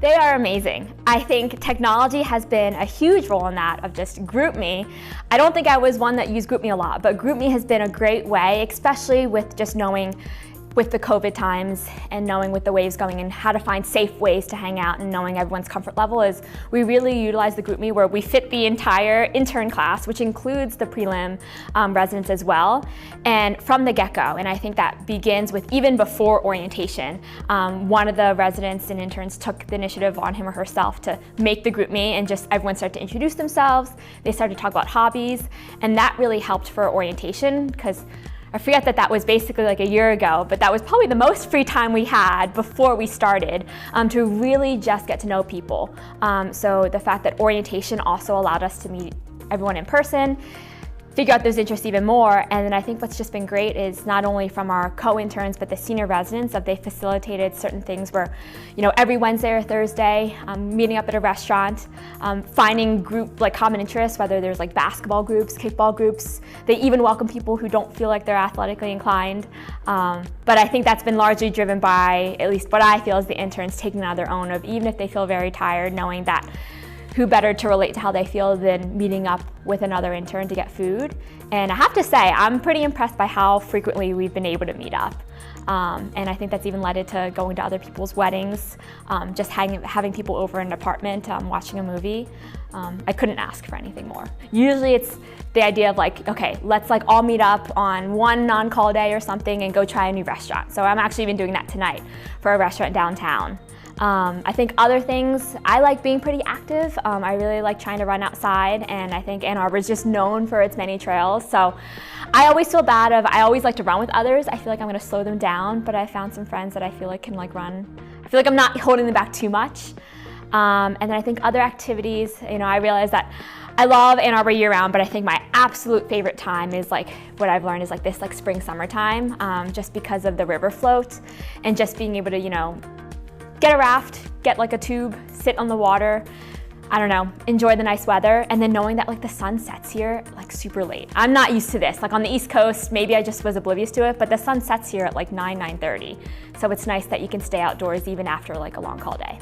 They are amazing. I think technology has been a huge role in that of just GroupMe. I don't think I was one that used GroupMe a lot, but GroupMe has been a great way, especially with just knowing with the COVID times and knowing with the waves going and how to find safe ways to hang out and knowing everyone's comfort level is we really utilize the GroupMe where we fit the entire intern class, which includes the prelim residents as well, and from the get-go. And I think that begins with even before orientation. One of the residents and interns took the initiative on him or herself to make the GroupMe and just everyone started to introduce themselves. They started to talk about hobbies, and that really helped for orientation because I forget that was basically like a year ago, but that was probably the most free time we had before we started to really just get to know people. So the fact that orientation also allowed us to meet everyone in person, figure out those interests even more. And then I think what's just been great is not only from our co-interns, but the senior residents, that they facilitated certain things where, every Wednesday or Thursday, meeting up at a restaurant, finding group common interests, whether there's basketball groups, kickball groups. They even welcome people who don't feel like they're athletically inclined. But I think that's been largely driven by, at least what I feel is the interns taking it on their own of even if they feel very tired, knowing that who better to relate to how they feel than meeting up with another intern to get food. And I have to say, I'm pretty impressed by how frequently we've been able to meet up. And I think that's even led to going to other people's weddings, just having people over in an apartment, watching a movie. I couldn't ask for anything more. Usually it's the idea of okay, let's all meet up on one non-call day or something and go try a new restaurant. So I'm actually even doing that tonight for a restaurant downtown. I think other things, I like being pretty active. I really like trying to run outside, and I think Ann Arbor is just known for its many trails. So I always feel bad I always like to run with others. I feel like I'm gonna slow them down, but I found some friends that I feel like can run. I feel like I'm not holding them back too much. And then I think other activities, I realize that I love Ann Arbor year-round, but I think my absolute favorite time is what I've learned is this spring, summertime, just because of the river float and just being able to, get a raft, get a tube, sit on the water, I don't know, enjoy the nice weather, and then knowing that the sun sets here super late. I'm not used to this. On the East Coast, maybe I just was oblivious to it, but the sun sets here at 9:30. So it's nice that you can stay outdoors even after a long call day.